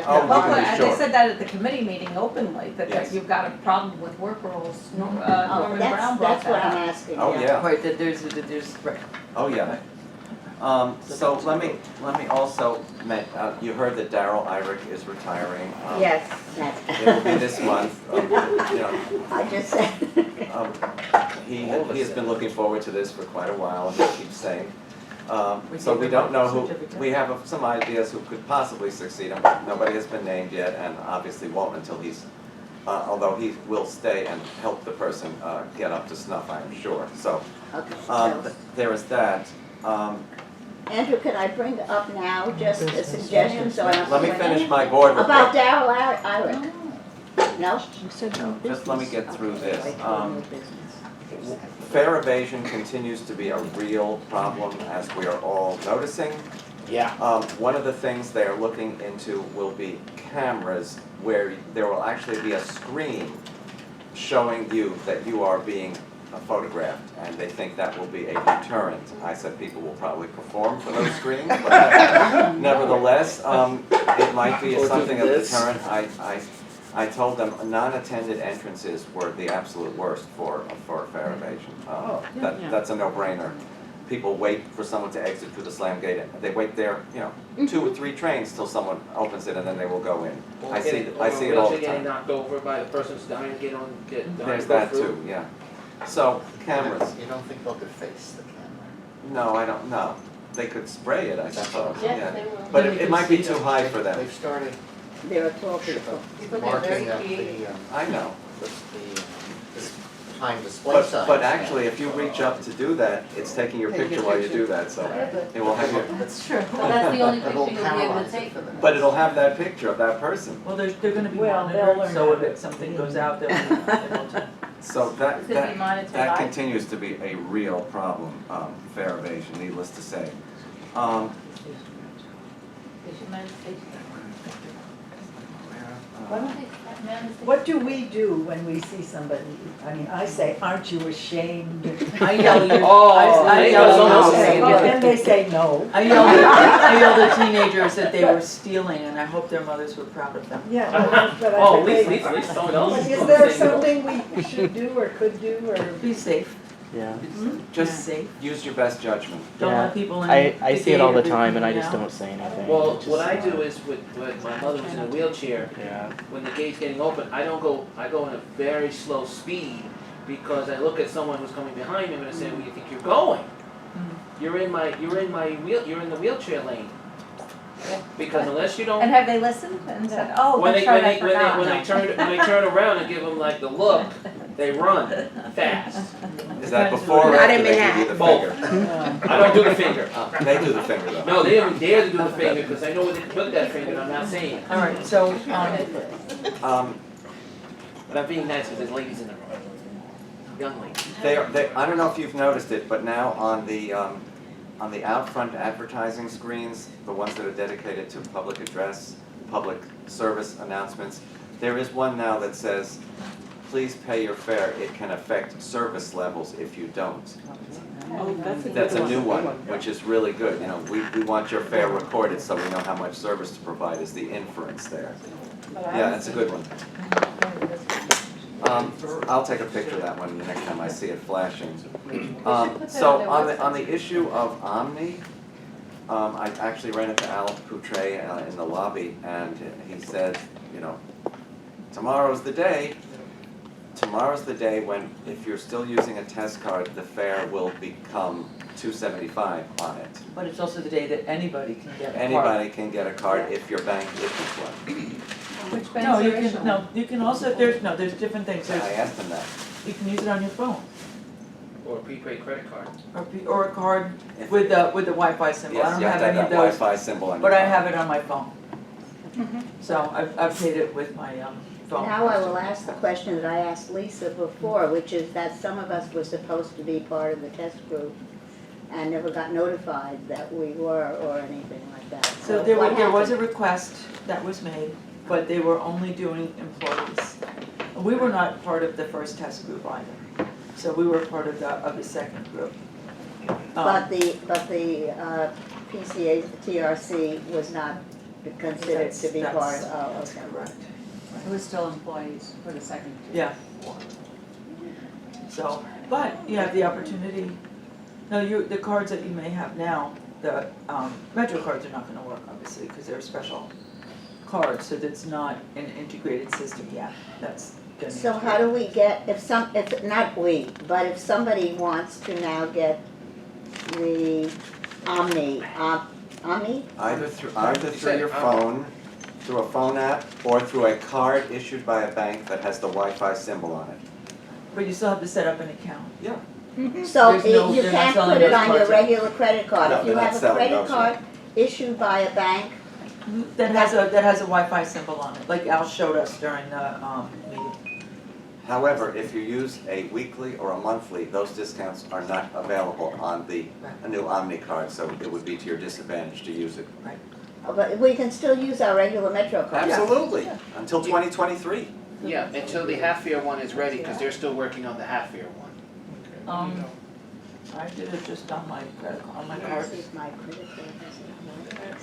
Oh, Well, you can be they sure. said that at the committee meeting openly, that Yes. you've got a problem with work rules. Oh, Norman Brown brought that's what that I'm up. asking. Oh, yeah. Right, that there's, right. Oh, yeah. So let me also, you heard that Darrell Irick is retiring. Yes, that's. It will be this month. You know, I just said. he has been looking forward to this for quite a while, he keeps saying. So we don't know who, we have some ideas who could possibly succeed him. Nobody has been named yet, and obviously won't until he's, although he will stay and help the person get up to snuff, I am sure. So Okay, so, there is that. Andrew, could I bring up now just a suggestion so I don't. Let me finish my board report. About Darrell Irick? No? You said no Just let me get through this. Okay, no business. Fare evasion continues to be a real problem, as we are all noticing. Yeah. One of the things they are looking into will be cameras where there will actually be a screen showing you that you are being photographed, and they think that will be a deterrent. I said people will probably perform for those screens, but nevertheless, it might be something of a deterrent. I told them non-attended entrances were the absolute worst for fare evasion. That's a no-brainer. People wait for someone to exit through the slam gate. They wait there, 2 or 3 trains till someone opens it, and then they will go in. I see it all the Getting time. knocked over by the person's dying to get on, There's that too, yeah. So cameras. You don't think they'll deface the camera? No, I don't know. They could spray it, I suppose. Yes, they will. But it might be too high for them. They've started There are 12 people. marking up the I know. time display signs. But actually, if you reach up to do that, it's taking your picture while you do that, so it will have your, That's true. Well, that's the only It picture will you'll be able to paralyze take. it for them. but it'll have that picture of that person. Well, they're gonna be Well, they'll monitored, learn so how if something goes out, they'll be able to. So that, It's gonna be monitored that by- continues to be a real problem, fare evasion, needless to say. What do we do when we see somebody? I mean, I say, aren't you ashamed? I yell, I yell, Okay, well, then they say no. I yelled at teenagers that they were stealing, and I hope their mothers were proud of them. Yeah, but Oh, I at think least someone else they, is is doing there the same. something we should do or could do or? Be safe, Yeah. be Just safe. use your best judgment. Don't Yeah. let people in. I the see it all the gate or time and I anything, just you know? don't say anything. Well, It just, what I do is when my mother was in a wheelchair, Yeah. when the gate's getting open, I go in a very slow speed because I look at someone who's coming behind me and I say, where do you think you're going? You're in the wheelchair lane. Because unless you don't. And have they listened and said, oh, When that's they, right, when I they, when they, forgot. when they turn around and give them like the look, they run fast. Is that before or Not after in they give you the Both. finger? I don't do the finger. They do the finger though. No, they don't even dare to do the finger because I know where they put that finger and I'm not saying it. All right, so, But I'm being nice because there's ladies in the room. Young ladies. I don't know if you've noticed it, but now on the out front advertising screens, the ones that are dedicated to public address, public service announcements, there is one now that says, please pay your fare, it can affect service levels if you don't. oh, that's a good one. That's a new one, which is really good. We want your fare recorded so we know how much service to provide is the inference there. Yeah, that's a good one. I'll take a picture of that one the next time I see it flashing. So on the issue of Omni, I actually ran into Al Poutre in the lobby, and he said, tomorrow's the day. Tomorrow's the day when, if you're still using a test card, the fare will become $2.75 on it. But it's also the day that anybody can get a card. Anybody can get a card if your bank issues one. Which No, you banks are can, no, you can also, there's different things. I There's, asked him that. you can use it on your phone, Or a prepaid credit card. or a card with the Wi-Fi symbol. I Yes, don't you have have to have any of that those, Wi-Fi symbol on your but I phone. have it on my phone. So I've paid it with my phone. Now I will ask the question that I asked Lisa before, which is that some of us were supposed to be part of the test group and never got notified that we were or anything like that. So there what was a happened? request that was made, but they were only doing employees. We were not part of the first test group either, so we were part of the second group. But the PCA, TRC was not considered to be part That's of, oh, okay. correct. It was still employees for the second two. Yeah. So, but you have the opportunity, no, the cards that you may have now, the Metro cards are not gonna work, obviously, because they're special cards, so that's not an integrated system yet, that's gonna. So how do we get, if not we, but if somebody wants to now get the Omni? Either through your phone, through a phone app, or through a card issued by a bank that has the Wi-Fi symbol on it. But you still have to set up an account. Yeah. So There's no- you they're not can't selling put it those on your cards yet. regular credit card. No, If you they're not have a selling credit those card yet. issued by a bank, That has a Wi-Fi symbol on it, like Al showed us during the meeting. However, if you use a weekly or a monthly, those discounts are not available on the a new Omni card, so it would be to your disadvantage to use it. but we can still use our regular Metro card. Absolutely, until 2023. Yeah, until the half-year one is ready, because they're still working on the half-year one. I did it just on my credit, on my card. This is my credit card.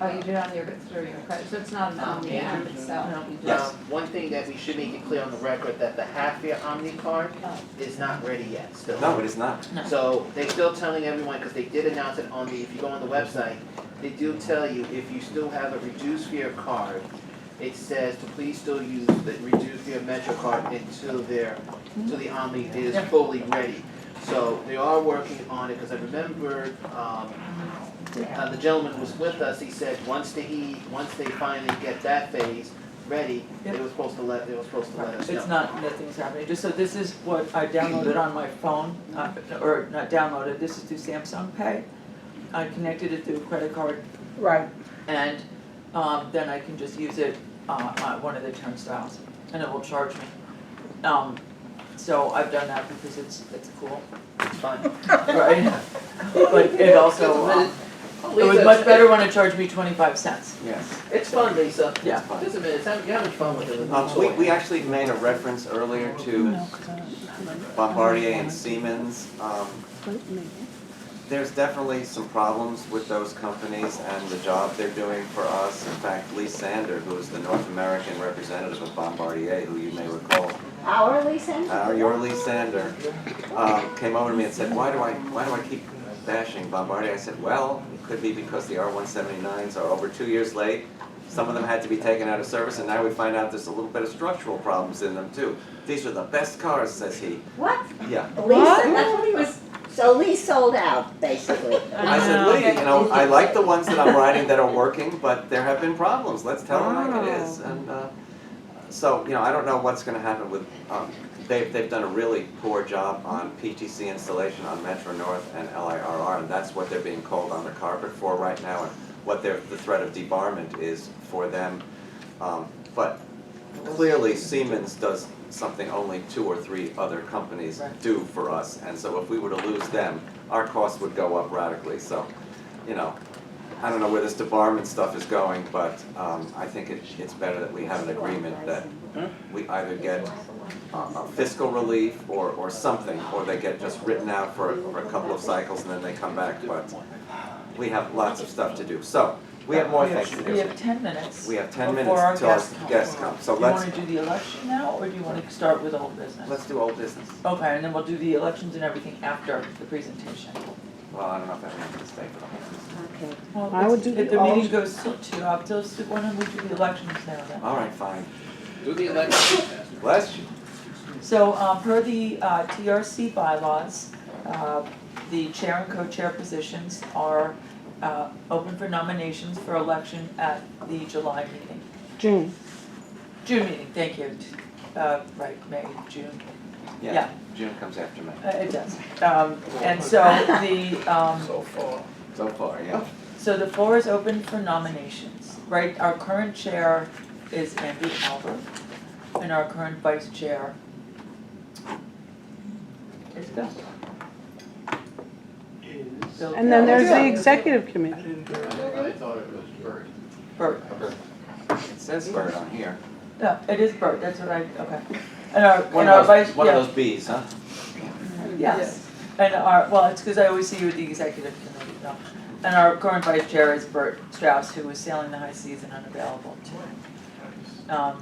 Oh, you did it on through your credit, so it's not an Omni Yeah. app itself. No. You just- Yes. One thing that we should make it clear on the record, that the half-year Omni card is not ready yet, still. No, it is not. No. So they're still telling everyone, because they did announce it on the, if you go on the website, they do tell you if you still have a reduced fare card, it says to please still use the reduced fare Metro card until the Omni is fully ready. So they are working on it, because I remember, the gentleman was with us, he said, once they finally get that phase ready, they were supposed to let us know. It's not, nothing's happening, just so this is what I downloaded on my phone, or not downloaded, this is through Samsung Pay. I connected it to a credit card, Right. and then I can just use it on one of the turnstiles, and it will charge me. So I've done that because it's cool, It's fine. right? But it also, it was much better when it charged me 25 cents. Yes. It's fun, Lisa. Yeah. It doesn't matter, you're having fun with it. We actually made a reference earlier to Bombardier and Siemens. There's definitely some problems with those companies and the job they're doing for us. In fact, Lee Sander, who is the North American representative of Bombardier, who you may recall, Our Lisa? your Lee Sander, came over to me and said, why do I keep bashing Bombardier? I said, well, it could be because the R179s are over 2 years late. Some of them had to be taken out of service, and now we find out there's a little bit of structural problems in them too. These are the best cars, says he. What? Yeah. Lisa, that's what he was, so Lee sold out, basically. I said, Lee, I like the ones that I'm riding that are working, but there have been problems. Let's tell them like it is. And so, I don't know what's going to happen with. They've done a really poor job on PTC installation on Metro North and LIRR, and that's what they're being called on the carpet for right now, and what the threat of debarment is for them. But clearly, Siemens does something only 2 or 3 other companies do for us, and so if we were to lose them, our costs would go up radically. So, I don't know where this debarment stuff is going, but I think it's better that we have an agreement that we either get a fiscal relief or something, or they get just written out for a couple of cycles and then they come back, but we have lots of stuff to do. So, we have more things to We do. have 10 minutes. We have 10 before our minutes till our guests come. guests come, so Do you let's want to do the election now, or do you want to start with old business? do old business. Okay, and then we'll do the elections and everything after the presentation. Well, I don't know if everyone can stay for the whole business. Okay. Well, I would do if the the meeting old- goes till 2, why don't we do the elections now then? All right, fine. Do the election. Bless you. So, per the TRC bylaws, the chair and co-chair positions are open for nominations for election at the July meeting. June. June meeting, thank you. Right, May, June. Yeah, Yeah. June comes after May. It does. And so So far, yeah. so the floor is open for nominations, right? Our current chair is Andrew Albert, and our current vice chair is Bill. Bill And then there's the Bill. executive committee. I thought it was Bert. Bert. It says Bird on here. No, it is Bert, that's what okay. And our One vice, of those, one yeah, of those bees, huh? yes. And our, well, it's because I always see you at the executive committee, no. And our current vice chair is Bert Strauss, who is sailing the high seas and unavailable tonight.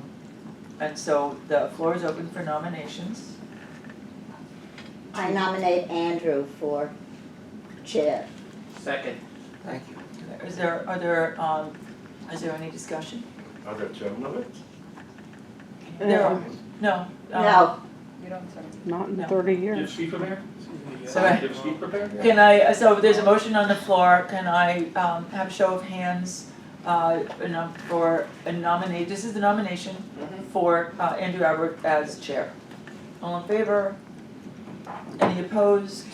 And so the floor is open for nominations. I nominate Andrew for chair. Second. Thank you. Is there any discussion? Are there two of it? There are, no. No, You don't say. Not in No. 30 Do you have years. a sheet prepared? So- Do you have a sheet prepared? Can I, so there's a motion on the floor, can I have a show of hands for a nominee, this is the nomination for Andrew Albert as chair. All in favor? Any opposed?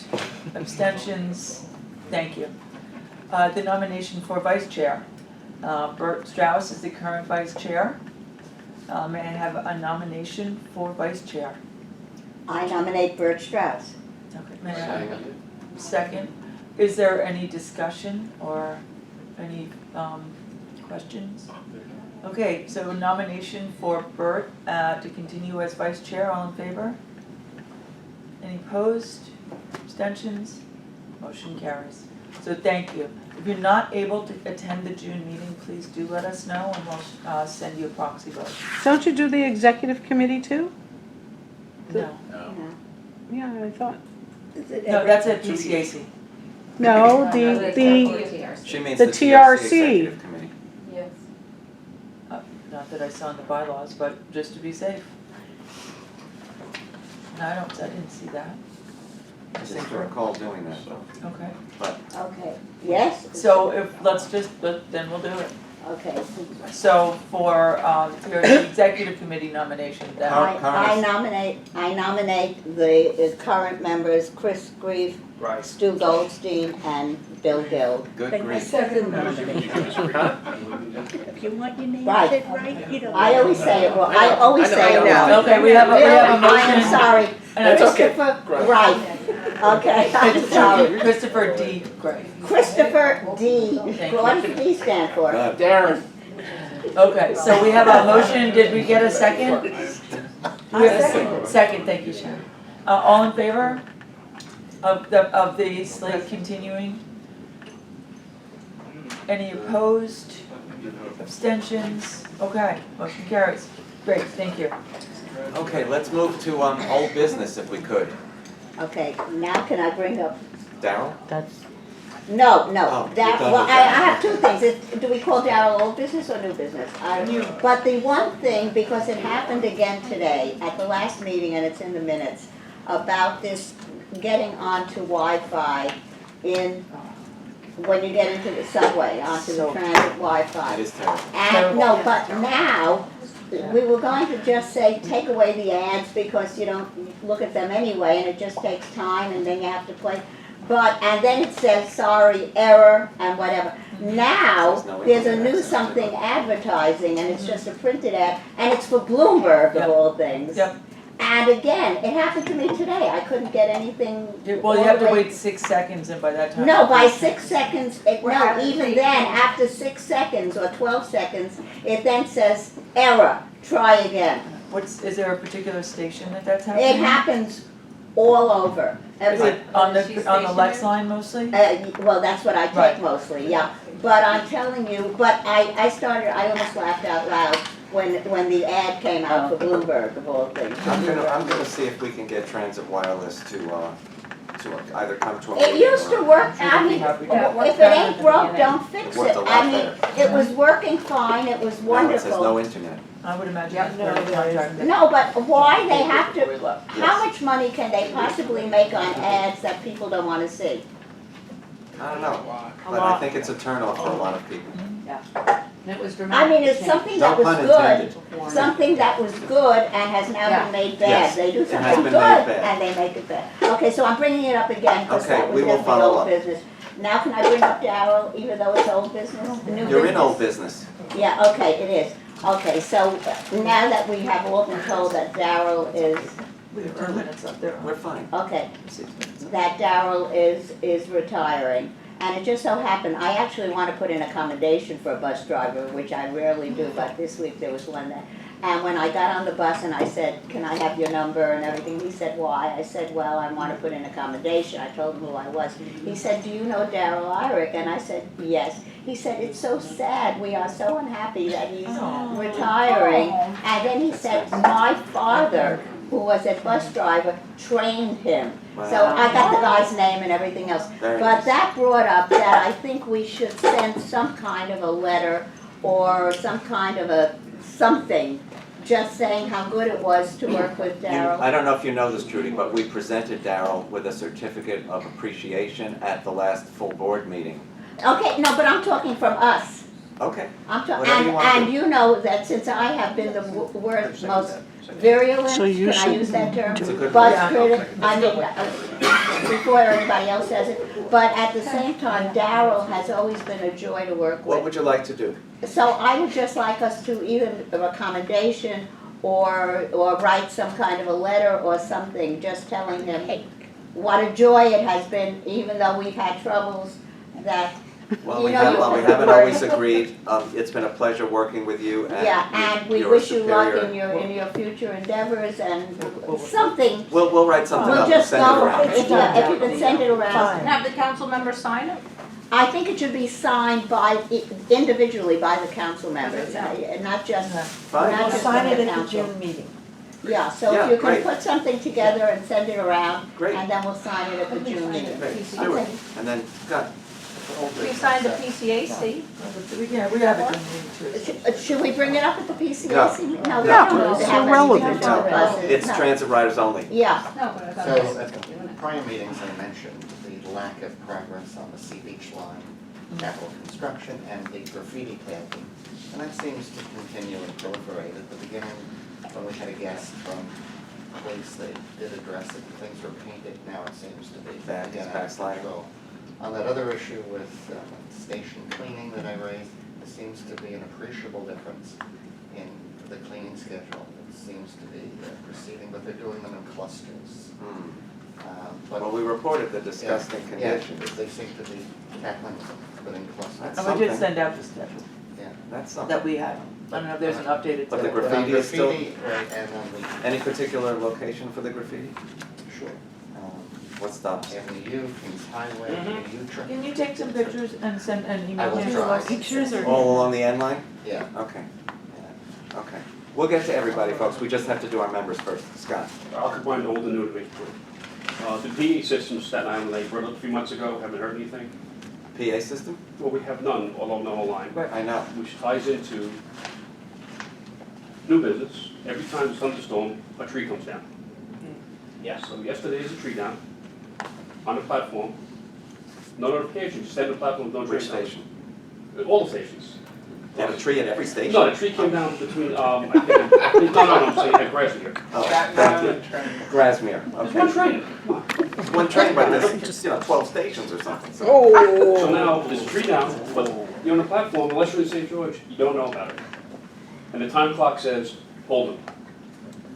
Abstentions? Thank you. The nomination for vice chair. Bert Strauss is the current vice chair. May I have a nomination for vice chair? I nominate Bert Strauss. Okay, may I have a second? Is there any discussion or any questions? Okay, so nomination for Bert to continue as vice chair, all in favor? Any opposed? Abstentions? Motion carries. So thank you. If you're not able to attend the June meeting, please do let us know and we'll send you a proxy vote. Don't you do the executive committee too? No, Yeah, I thought. no, that's at PCAC. No, The the, She means The the TRC. TRC Executive Committee. Yes. Not that I saw in the bylaws, but just to be safe. No, I didn't see that. I seem to recall doing that though. Okay. Okay, yes? So then we'll do it. Okay. So for the executive committee nomination, then, I nominate the current members, Chris Grieve, Right. Stu Goldstein, and Bill Gill. Good grief. Second nomination. Huh? If you want your name Right. said right, you don't. I always say it wrong, I always say it I know. wrong. okay, we have a I am motion. sorry, And it's okay. Christopher, right, okay, I'm sorry. Christopher D. Gray. Christopher D. Thank you. What does D stand for? Darren. Okay, so we have a motion, did we get a second? We have a second, thank you, Sharon. All in favor of the slate continuing? Any opposed? Abstentions? Okay, motion carries. Great, thank you. Okay, let's move to old business if we could. Okay, now can I bring up, Darryl? That's, no, Oh, that, you're done well, with I that. have two things. Do we call Darryl old business or new business? But the one thing, because it happened again today at the last meeting, and it's in the minutes, about this getting onto Wi-Fi when you get into the subway, onto the So- transit Wi-Fi. It is terrible. And, no, but now, we were going to just say, take away the ads because you don't look at them anyway and it just takes time and then you have to play. But, and then it says, sorry, error, and whatever. Now, There's no there's a internet new access to something it. advertising and it's just a printed ad and it's for Bloomberg of Yep. all things. Yep. And again, it happened to me today. I couldn't get anything. Well, you have to all the way- wait 6 seconds and by that time. No, by 6 seconds, We're no, having even safety. then, after 6 seconds or 12 seconds, it then says, error, try again. Is there a particular station that's happening? It happens all over. Is it on Is she the Lex stationary? line mostly? Well, that's what I take Right. mostly, yeah. But I'm telling you, I almost laughed out loud when the ad came out for Bloomberg of all things. I'm gonna see if we can get Transit Wireless to either come to a It meeting used to or- work, I mean, Happy to. Yeah, it worked if it better at ain't the broke, beginning. don't fix Worked it. a lot I mean, better. it was working fine, it was Now it says no wonderful. internet. I would imagine Yep. it's very contracted. No, but why they have to, Yes. how much money can they possibly make on ads that people don't wanna see? I don't know, A but I lot. think it's a turnoff for a lot of people. And it was I dramatic. mean, it's something that No was pun good, intended. something that was good and has now Yeah. been made bad. Yes, They do it has something been good made bad. and they make it bad. Okay, so I'm bringing it up again because Okay, that was we will definitely follow old up. business. Now can I bring up Darryl, even though it's old business? New You're in business? old business. Yeah, okay, it is. Okay, so now that we have all been told that Darryl is, We have 2 minutes up there. We're fine. okay, 6 minutes. that Darryl is retiring. And it just so happened, I actually want to put in a commendation for a bus driver, which I rarely do, but this week there was one that, and when I got on the bus and I said, can I have your number and everything, he said, why? I said, well, I want to put in a commendation. I told him who I was. He said, do you know Darrell Irick? And I said, yes. He said, it's so sad, we are so unhappy that he's retiring. And then he said, my father, who was a bus driver, trained him. So I got the guy's name and everything else. Very But nice. that brought up that I think we should send some kind of a letter or some kind of a something, just saying how good it was to work with Darrell. I don't know if you know this, Judy, but we presented Darrell with a certificate of appreciation at the last full board meeting. Okay, no, but I'm talking from us. Okay. I'm Whatever talking, you want to and do. you know that since I have been the worst, most virulent, So you can I should use that term? It's a good Bus Yeah. critic, I mean, before everybody else says it. But at the same time, Darrell has always been a joy to work What with. would you like to do? So I would just like us to either a commendation or write some kind of a letter or something, just telling him, hey, what a joy it has been, even though we've had troubles, that, Well, you we know, haven't always agreed. It's been a pleasure working with you and yeah, and we you're a wish you luck superior. in your future endeavors and something. We'll write something We'll up and just send it go, around. if you can send it around. Fine. Have the council members sign it? I think it should be signed by, individually by the council members, not just, Fine. not We'll just sign from it the at the council. June meeting. Yeah, so Yeah, if you can great. put something together and send it around, Great. and then we'll sign it at the June meeting. Great, do it. And then, Scott, We signed the PCAC. Yeah, we have it in the meeting too. Should we bring it up at the PCAC? No. No, we No, don't need it's to have irrelevant. anything to do with buses. it's No. transit riders only. Yeah, No, but I thought So it was at doing it. prior meetings, I mentioned the lack of progress on the Sea Beach line, capital construction, and the graffiti tagging. And that seems to continue and proliferate. At the beginning, when we had a guest from police, they did address it, and things were painted. Now it seems to be Back- again out of backsliding. control. On that other issue with station cleaning that I raised, there seems to be an appreciable difference in the cleaning schedule. It seems to be proceeding, but they're doing them in clusters. Hmm. But Well, we reported the disgusting yeah, conditions. they seem to be tackling them, but in clusters. That's And we did something. send out the schedule Yeah. That's something. that we had. I don't know if there's an updated. But the schedule. graffiti is still- Graffiti, right, and on the, Any particular location for the graffiti? sure, What stops? Avenue U, Kings Highway, Utrecht. Can you take some pictures and send an I email will to try. us? Pictures or? All along the end line? Yeah. Okay. Okay. We'll get to everybody, folks. We just have to do our members first. Scott? I'll combine old and new to make it quick. The PA system, Staten Island, they brought up a few months ago, haven't heard anything. PA system? Well, we have none along the whole line, Right. I know. which ties into new business. Every time there's a thunderstorm, a tree comes down. Yes. So yesterday there's a tree down on the platform. No notification, just stand on the platform, no tree. Which station? All the stations. They have a tree at every station? No, the tree came down between, I think, no, I'm saying at Grassmere. Oh, thank you. Grasmere, There's okay. one train, come on. It's one train, but there's, 12 stations or something. So. So now, there's a tree down, but you're on the platform, unless you're in St. George, you don't know about it. And the time clock says, hold it.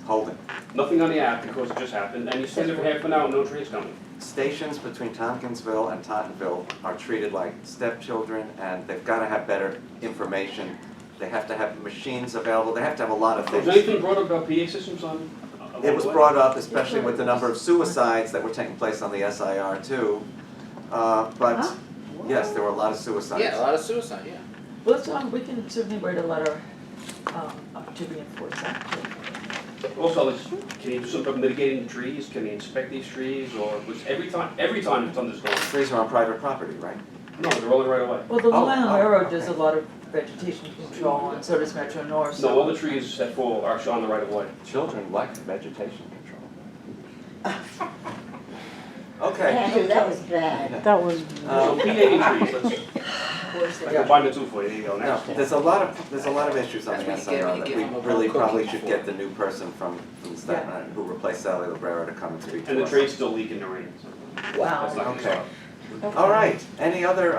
Hold it. Nothing on the app because it just happened, and you stand there for half an hour, no tree's coming. Stations between Tompkinsville and Tottenville are treated like stepchildren, and they've got to have better information. They have to have machines available. They have to have a lot of Was things. anything brought up about PA systems on? along It was the way? brought up, especially with the number of suicides that were taking place on the SIR too. But yes, there were a lot of suicides. Yeah, a lot of suicide, yeah. Well, we can certainly write a letter to reinforce that too. Also, can you do something about mitigating the trees? Can you inspect these trees, or was every time it's thunderstorm? Trees are on private property, right? No, they're rolling right away. Well, the Oh, Long Island oh, Railroad okay. does a lot of vegetation control, and so does Metro North. No, all the trees that fall are on the right of way. Children like vegetation control. Okay. Andrew, that was bad. That was, So PA and trees, I combined the two for you, there you go, No, next. there's a lot of issues on the That's what you SIR get when that you we give them a really cookie probably should before. get the new person from Staten Island who replaced Sally Librero to come and speak to us. And the train's still leaking the rain, so that's Wow. not gonna Okay. stop. All right, any other,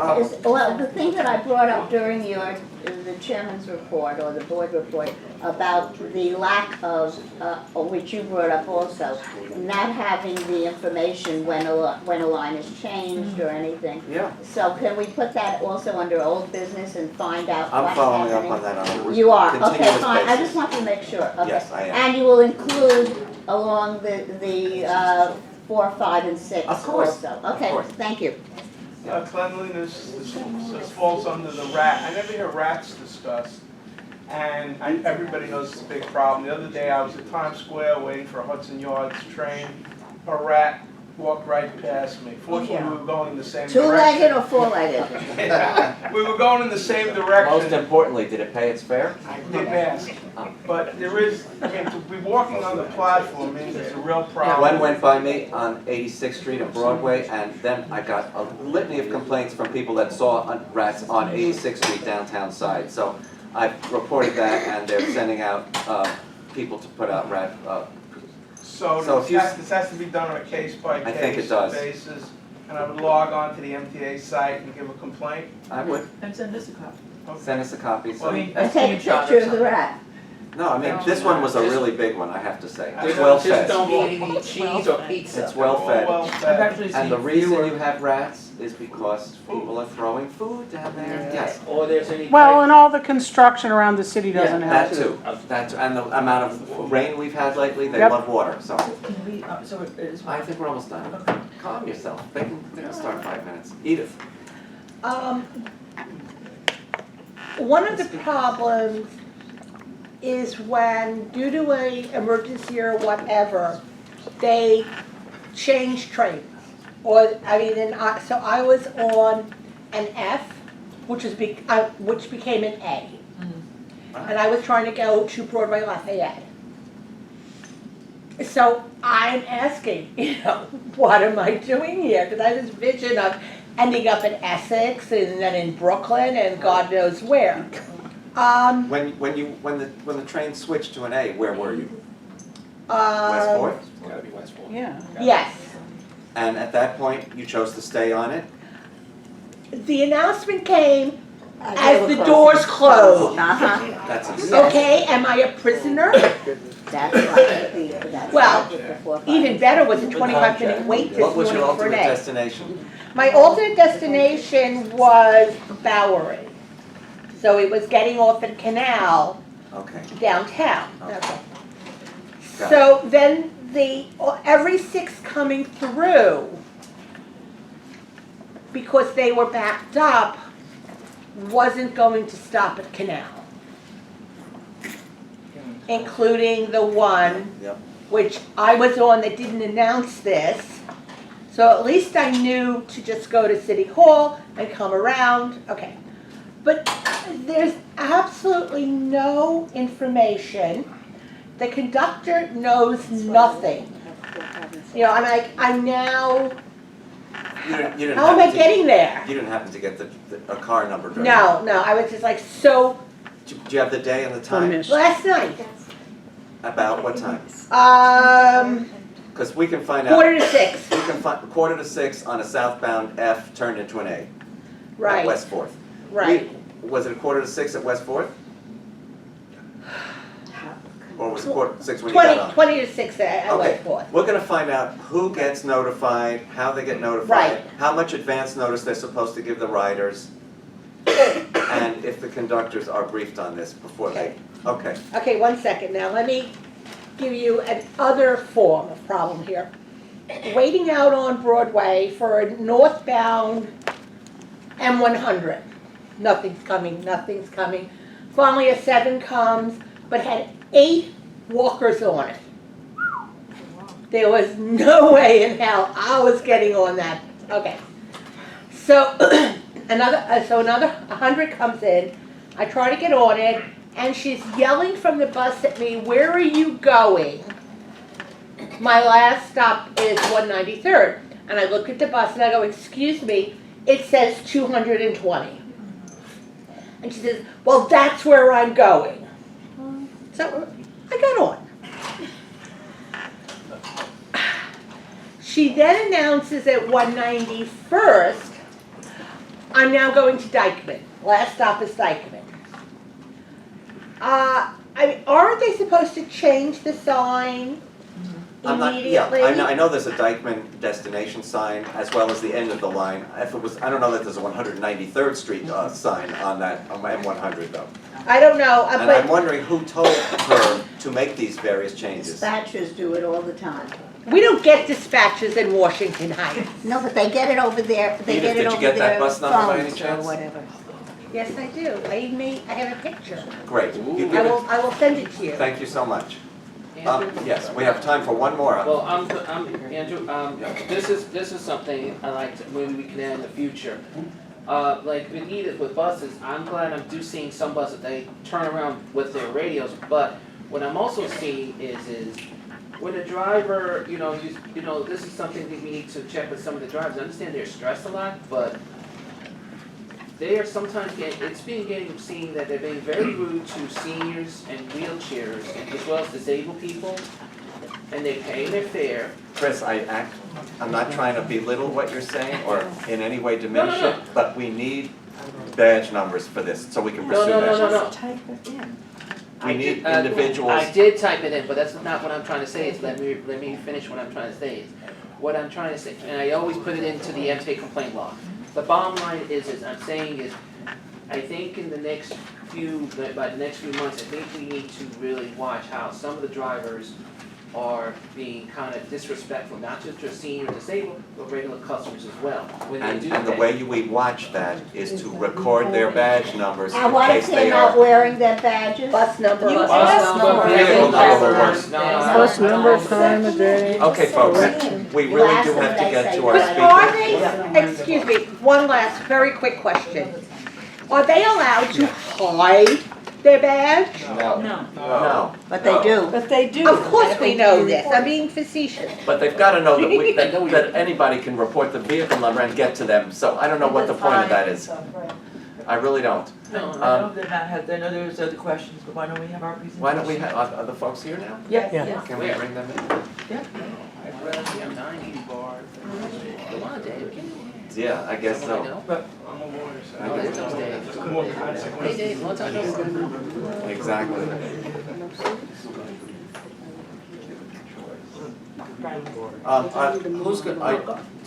Well, the thing that I brought up during the chairman's report or the board report about the lack of, which you brought up also, not having the information when a line is changed or anything. yeah, So can we put that also under old business and find out what's I'm following happening? up on that on a You are, continuous okay, fine, I basis. just want to make sure, okay. Yes, I am. And you will include along the 4, 5, and 6 Of course, also? of Okay, course. thank you. Cleanliness, this falls under the rat, I never hear rats discussed. And everybody knows it's a big problem. The other day I was at Times Square waiting for a Hudson Yards train. A rat walked right past me. Fortunately, we were going in the same direction. Two-legged or four-legged? Yeah, we were going in the same direction. Most importantly, did it pay its fare? I didn't ask. But there is, I mean, to be walking on the platform means it's a real problem. Gwen went by me on 86th Street and Broadway, and then I got a litany of complaints from people that saw rats on 86th Street downtown side. So I've reported that, and they're sending out people to put out rat. So if you- this has to be done on a I think it case-by-case does. basis. And I would log on to the MTA site and give a complaint. I would And send us a copy. send us a copy. I So. mean, a And take a screenshot picture or of the something. rat. No, I mean, this one was a really big one, I have to say. It's Just well just fed. don't eat any cheese or pizza. It's well fed. Well I've fed. actually seen And the reason fewer. you have rats is because people are throwing food down there. Yes. Or there's any. Well, and all the construction around the city doesn't That help. too, that too, and the amount of rain we've had lately, they Yep. love water, so Can we, so it is. I think we're almost done. Calm yourself, they can start 5 minutes. Edith, One of the problems is when, due to a emergency or whatever, they change trains. Or, I mean, so I was on an F, which became an A. And I was trying to go to Broadway Lafayette. So I'm asking, what am I doing here? Because I have this vision of ending up in Essex and then in Brooklyn and God knows where. when the train switched to an A, where were you? Westport? Gotta be Westport. Yeah. Yes. And at that point, you chose to stay on it? The announcement came They as were the closing. doors closed. Uh-huh, That's insane. Okay, am I a prisoner? that's right. That's Well, the 4, 5, Even and better was a 25-minute wait this What was your morning for an ultimate A. destination? My alternate destination was Bowery. So it was getting off at Canal Okay. downtown. Okay. Okay. Got So then every 6 coming through, because they were backed up, wasn't going to stop at Canal. Including the one Yep. which I was on that didn't announce this. So at least I knew to just go to City Hall and come around, okay. But there's absolutely no information. The conductor knows nothing. And I'm now, You didn't how am I happen to- getting there? You didn't happen to get a car number driven? No, I was just like, so, Do you have the day and the time? Permission. last night, About what time? 1:45. Because we can find out. We can find 1:45 on a southbound F turned into an A. At Right, West Fourth. right. Was it 1:45 at West Fourth? Or was it 1:45 when you got on? 20 to 6 at Okay. West Fourth. We're gonna find out who gets notified, how they get notified, Right. how much advance notice they're supposed to give the riders, and if the conductors are briefed on this before they, okay. Okay, 1 second now, let me give you another form of problem here. Waiting out on Broadway for a northbound M100. Nothing's coming. Finally a 7 comes, but had 8 walkers on it. There was no way in hell I was getting on that, okay. So another 100 comes in, I try to get on it, and she's yelling from the bus at me, "Where are you going?" My last stop is 193rd. And I look at the bus and I go, "Excuse me, it says 220. And she says, "Well, that's where I'm going." So I got on. She then announces at 191st, I'm now going to Dykeman. Last stop is Dykeman. Aren't they supposed to change the sign I'm not, immediately? yeah, I know there's a Dykeman destination sign as well as the end of the line. If it was, I don't know that there's a 193rd Street sign on that, on M100 though. I don't know, And I'm but wondering who told her to make these various changes. Dispatchers do it all the time. we don't get dispatches in Washington Heights. No, but they get it over there, they Edith, get it did you over get that their bus number by any phones or chance? whatever. Yes, I do. I have a picture. Great, you I give will, it, I will send it to you. thank you so much. Andrew? Yes, we have time for one more. Well, Andrew, this is something I like to, maybe we can add in the future. Like with Edith with buses, I'm glad I'm seeing some buses, they turn around with their radios, but what I'm also seeing is when a driver, you know, this is something that we need to check with some of the drivers. I understand they're stressed a lot, but they are sometimes getting seen that they're being very rude to seniors and wheelchairs as well as disabled people, and they pay their fare. Chris, I'm not trying to belittle what you're saying or in any way diminish it, but we need badge numbers for this so we can pursue that. No. Type it in. We need individuals. I did type it in, but that's not what I'm trying to say. Is let me finish what I'm trying to say. What I'm trying to say, and I always put it into the MTA complaint log. The bottom line is I'm saying is, I think in the next by the next few months, I think we need to really watch how some of the drivers are being kind of disrespectful, not just to senior disabled, but regular customers as well. When they do And the that. way we watch that is to record their badge numbers And in what if case they're they not are. wearing their badges? Bus number. You bus asked number. for Vehicle number works. Bus number, time of day. Okay, folks, we You really ask do them, have to they get say to our But yes. are speaker. they, excuse me, one last very quick question. Are they allowed to hide their badge? No, But they do. But they do. Of course we know this, I'm being facetious. but they've got to know that anybody can report the vehicle number and get to them, so I don't know what the point of that is. I really don't. No, I know they're not, I know there's other questions, but why don't we have our presentation? Why don't we have, are the folks here now? Yeah. Can we bring them in? I'd rather see a 980 bar. Come on, Dave. Yeah, I guess so. I'm a lawyer, so. Oh, there's those Dave. More consequences. Hey, Dave, long time no see. Exactly. Who's gonna,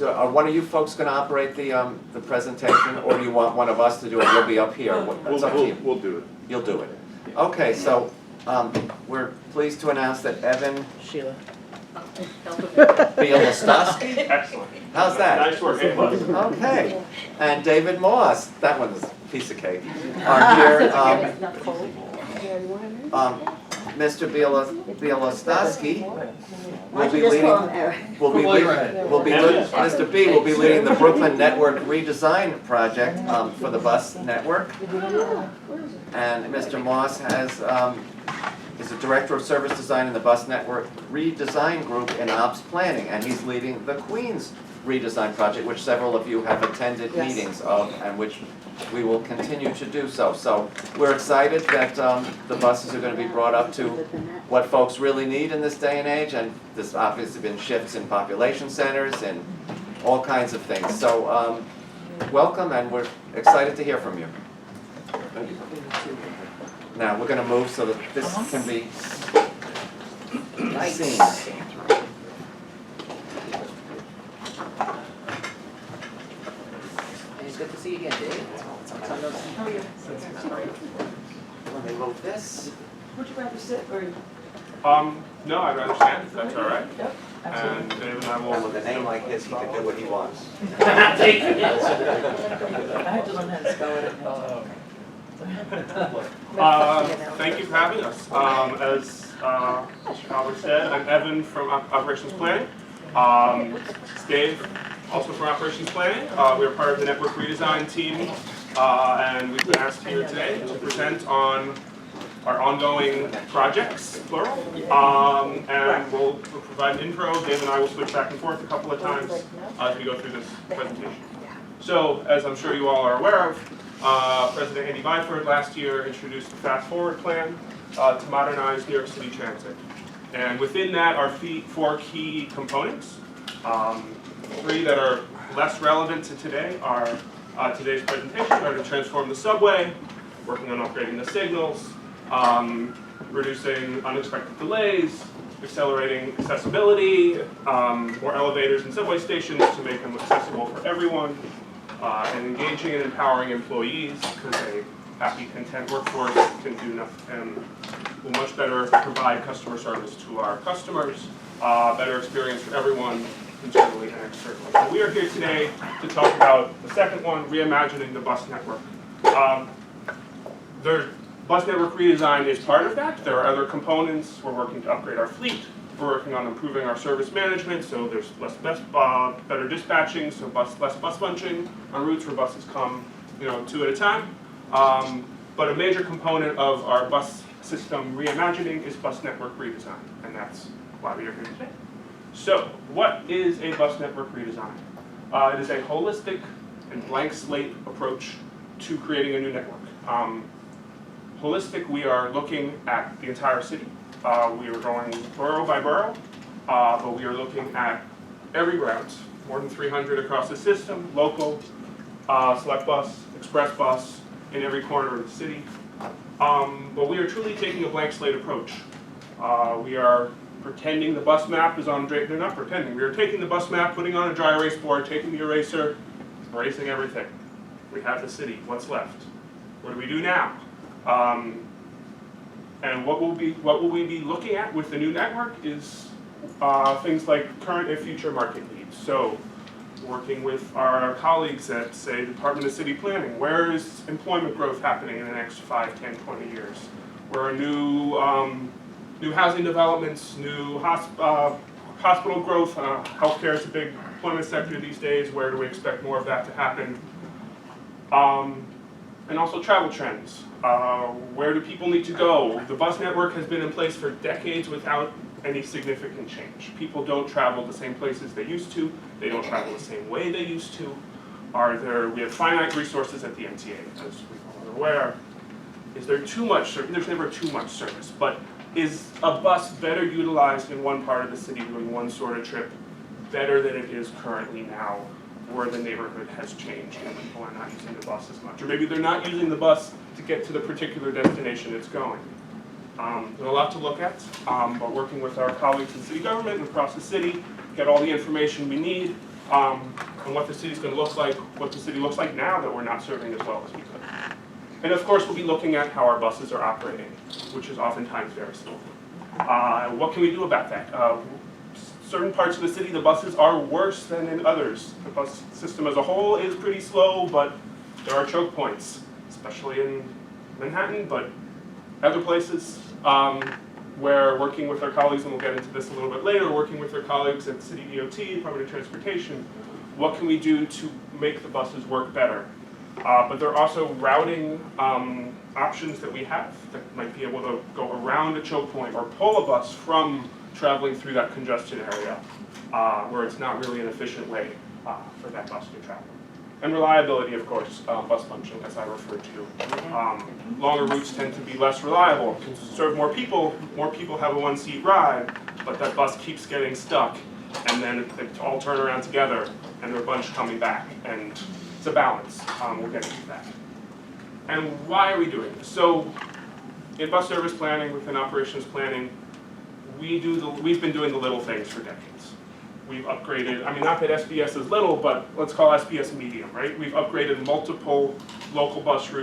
are one of you folks gonna operate the presentation, or do you want one of us to do it? You'll be up here. It's up to you. We'll do it. You'll do it. Okay, so, we're pleased to announce that Evan Sheila. Bielostowski, Excellent. how's that? Nice work, A+. Okay, and David Moss, that one's a piece of cake, are here. Mr. Bielostowski Why will don't be you just call leading, them Eric? Mr. B will be leading the Brooklyn Network redesign project for the bus network. And Mr. Moss is the Director of Service Design in the Bus Network Redesign Group in Ops Planning, and he's leading the Queens redesign project, which several of you have attended meetings of, and which we will continue to do so. So we're excited that the buses are going to be brought up to what folks really need in this day and age, and there's obviously been shifts in population centers and all kinds of things. So welcome, and we're excited to hear from you. Now, we're going to move so that this can be seen. And it's good to see you again, Dave. Long time no see. Let me move this. Would you rather sit or? No, I'd rather stand, if that's all right. Yep, And absolutely. Dave and I And will. with a name like this, he can do what he wants. Thank you. I had to learn how to spell it. Thank you for having us. As Mr. Albert said, I'm Evan from Operations Planning. Dave, also from Operations Planning. We're part of the network redesign team, and we've been asked here today to present on our ongoing projects, plural. And we'll provide an intro. Dave and I will switch back and forth a couple of times as we go through this presentation. So, as I'm sure you all are aware of, President Andy Byford last year introduced the Fast Forward plan to modernize New York City transit. And within that are four key components. Three that are less relevant to today are today's presentation are to transform the subway, working on upgrading the signals, reducing unexpected delays, accelerating accessibility, more elevators and subway stations to make them accessible for everyone, and engaging and empowering employees, because a happy, content workforce can do nothing and will much better provide customer service to our customers, better experience for everyone, internally and externally. So we are here today to talk about the second one, reimagining the bus network. The bus network redesign is part of that. There are other components. We're working to upgrade our fleet. We're working on improving our service management, so there's better dispatching, so less bus bunching on routes where buses come, two at a time. But a major component of our bus system reimagining is bus network redesign, and that's why we are here today. So, what is a bus network redesign? It is a holistic and blank slate approach to creating a new network. Holistic, we are looking at the entire city. We are going borough by borough, but we are looking at every route, more than 300 across the system, local, select bus, express bus, in every corner of the city. But we are truly taking a blank slate approach. We are pretending the bus map is on, they're not pretending, we are taking the bus map, putting on a dry erase board, taking the eraser, erasing everything. We have the city, what's left? What do we do now? And what will we be looking at with the new network is things like current and future market needs. So working with our colleagues at, say, Department of City Planning, where is employment growth happening in the next 5, 10, 20 years? Where are new housing developments, new hospital growth, healthcare is a big employment sector these days, where do we expect more of that to happen? And also travel trends. Where do people need to go? The bus network has been in place for decades without any significant change. People don't travel the same places they used to. They don't travel the same way they used to. We have finite resources at the MTA, as we are aware. Is there too much service? There's never too much service, but is a bus better utilized in one part of the city doing one sort of trip better than it is currently now, where the neighborhood has changed and people are not using the bus as much? Or maybe they're not using the bus to get to the particular destination it's going. There's a lot to look at, but working with our colleagues in city government and across the city, get all the information we need on what the city's going to look like, what the city looks like now that we're not serving as well as we could. And of course, we'll be looking at how our buses are operating, which is oftentimes very slow. What can we do about that? Certain parts of the city, the buses are worse than in others. The bus system as a whole is pretty slow, but there are choke points, especially in Manhattan, but other places where working with our colleagues, and we'll get into this a little bit later, working with our colleagues at City DOT, Department of Transportation, what can we do to make the buses work better? But there are also routing options that we have that might be able to go around a choke point or pull a bus from traveling through that congestion area where it's not really an efficient way for that bus to travel. And reliability, of course, bus bunching, as I referred to. Longer routes tend to be less reliable. To serve more people have a one-seat ride, but that bus keeps getting stuck, and then they all turn around together, and they're a bunch coming back, and it's a balance. We'll get into that. And why are we doing this? So, in bus service planning, within operations planning, we've been doing the little things for decades. We've upgraded, not that SBS is little, but let's call SBS medium, right? We've upgraded multiple local bus routes